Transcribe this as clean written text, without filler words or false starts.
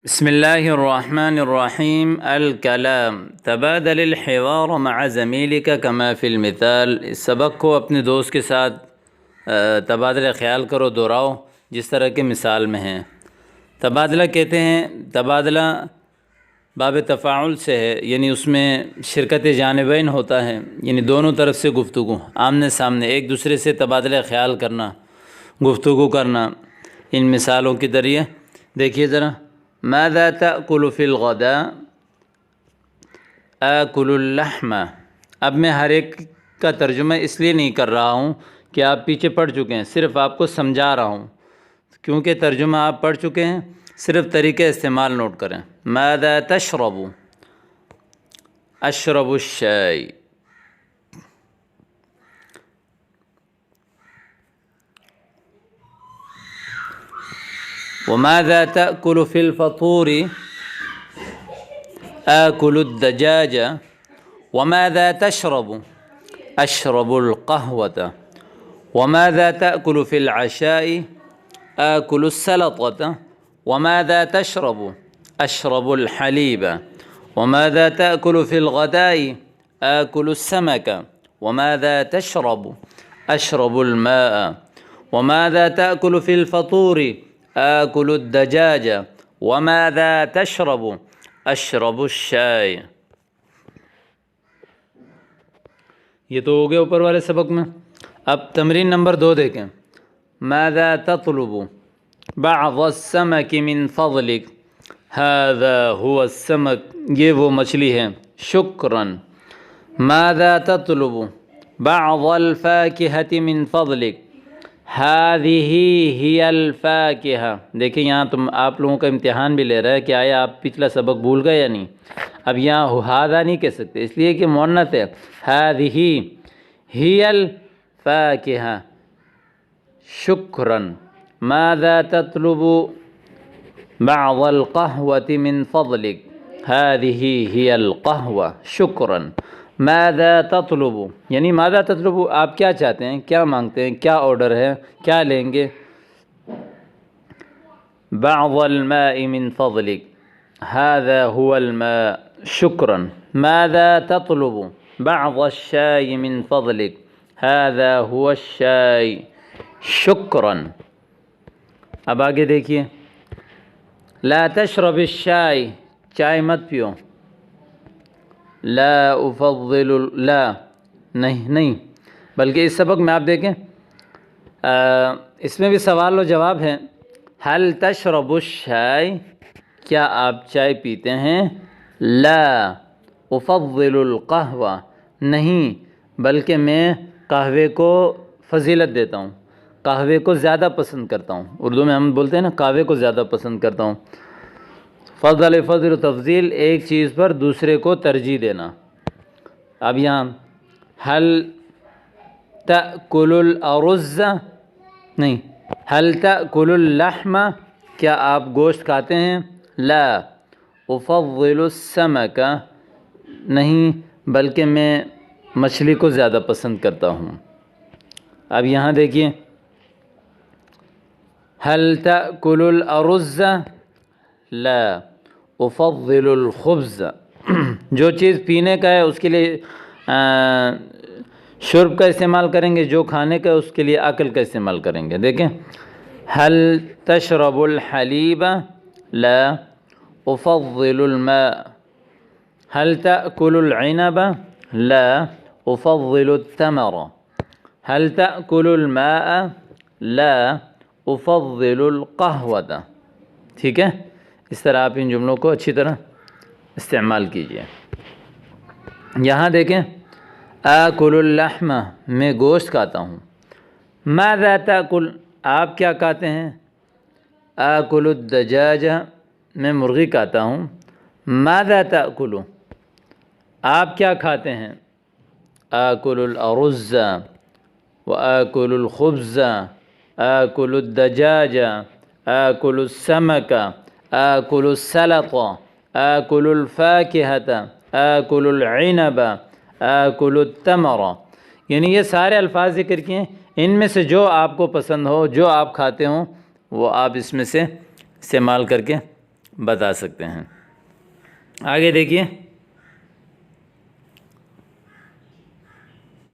بسم اللہ الرحمن الرحیم الکلام تبادل الحوار مع زمیلک کما فی المثال۔ اس سبق کو اپنے دوست کے ساتھ تبادلہ خیال کرو، دہراؤ جس طرح کے مثال میں ہیں۔ تبادلہ کہتے ہیں، تبادلہ باب تفاعل سے ہے، یعنی اس میں شرکت جانبین ہوتا ہے، یعنی دونوں طرف سے گفتگو، آمنے سامنے ایک دوسرے سے تبادلہ خیال کرنا، گفتگو کرنا۔ ان مثالوں کے ذریعے دیکھیے ذرا، ماذا تأکل فی الغداء؟ آکل اللحم۔ اب میں ہر ایک کا ترجمہ اس لیے نہیں کر رہا ہوں کہ آپ پیچھے پڑھ چکے ہیں، صرف آپ کو سمجھا رہا ہوں، کیونکہ ترجمہ آپ پڑھ چکے ہیں، صرف طریقہ استعمال نوٹ کریں۔ ماذا تشرب؟ اشرب الشائی۔ وماذا تأكل في الفطور؟ آكل الدجاج۔ وماذا تشرب؟ أشرب القهوة۔ وماذا تأكل في العشاء؟ آكل السلطة۔ وماذا تشرب؟ أشرب الحليب۔ وماذا تأكل في الغداء؟ آكل السمك۔ وماذا تشرب؟ أشرب الماء۔ وماذا تأكل في الفطور؟ آكل الدجاج۔ وماذا تشرب؟ أشرب الشاي۔ یہ تو ہو گیا اوپر والے سبق میں۔ اب تمرین نمبر 2 دیکھیں۔ ماذا تطلب؟ بعض السمك من فضلك۔ هذا هو السمك، یہ وہ مچھلی ہے، شکرا۔ ماذا تطلب؟ بعض الفاكهة من فضلك۔ هذه هي الفاكهة۔ دیکھیں یہاں آپ لوگوں کا امتحان بھی لے رہا ہے کہ آیا آپ پچھلا سبق بھول گئے یا نہیں۔ اب یہاں هذا نہیں کہہ سکتے، اس لیے کہ مؤنث ہے۔ هذه هي الفاكهة، شکرا۔ ماذا تطلب؟ بعض القهوة من فضلك۔ هذه هي القهوة، شکرا۔ ماذا تطلب، یعنی ماذا تطلب، آپ کیا چاہتے ہیں، کیا مانگتے ہیں، کیا آرڈر ہے، کیا لیں گے۔ بعض الماء من فضلك۔ هذا هو الماء، شکرا۔ ماذا تطلب؟ بعض الشاي من فضلك۔ هذا هو الشاي، شکرا۔ اب آگے دیکھیے، لا تشرب الشاي، چائے مت پیو۔ لا افضل، لا نہیں، بلکہ اس سبق میں آپ دیکھیں اس میں بھی سوال و جواب ہے۔ هل تشرب الشاي، کیا آپ چائے پیتے ہیں؟ لا افضل القهوة، نہیں بلکہ میں قہوے کو فضیلت دیتا ہوں، قہوے کو زیادہ پسند کرتا ہوں۔ اردو میں ہم بولتے ہیں نا، قہوے کو زیادہ پسند کرتا ہوں۔ فضل، فضل و تفضیل، ایک چیز پر دوسرے کو ترجیح دینا۔ اب یہاں هل تأکل الارز، نہیں، هل تأکل اللحم، کیا آپ گوشت کھاتے ہیں؟ لا افضل السمک، نہیں بلکہ میں مچھلی کو زیادہ پسند کرتا ہوں۔ اب یہاں دیکھیے، هل تأکل الارز؟ لا افضل الخبز۔ جو چیز پینے کا ہے اس کے لیے شرب کا استعمال کریں گے، جو کھانے کا ہے اس کے لیے اکل کا استعمال کریں گے۔ دیکھیں، هل تشرب الحليب؟ لا افضل الماء۔ هل تأكل العنب؟ لا افضل التمر۔ هل تأكل الماء؟ لا افضل القهوة۔ ٹھیک ہے، اس طرح آپ ان جملوں کو اچھی طرح استعمال کیجیے۔ یہاں دیکھیں، آکل اللحم، میں گوشت کھاتا ہوں۔ ماذا تأکل، آپ کیا کھاتے ہیں؟ آکل الدجاج، میں مرغی کھاتا ہوں۔ ماذا تأکل، آپ کیا کھاتے ہیں؟ آکل الارز وآکل الخبز، آکل الدجاج، آکل السمک، آکل السلط، آکل الفاکہۃ، آکل العنب، آکل التمر۔ یعنی یہ سارے الفاظ ذکر کیے ہیں، ان میں سے جو آپ کو پسند ہو، جو آپ کھاتے ہوں، وہ آپ اس میں سے استعمال کر کے بتا سکتے ہیں۔ آگے دیکھیے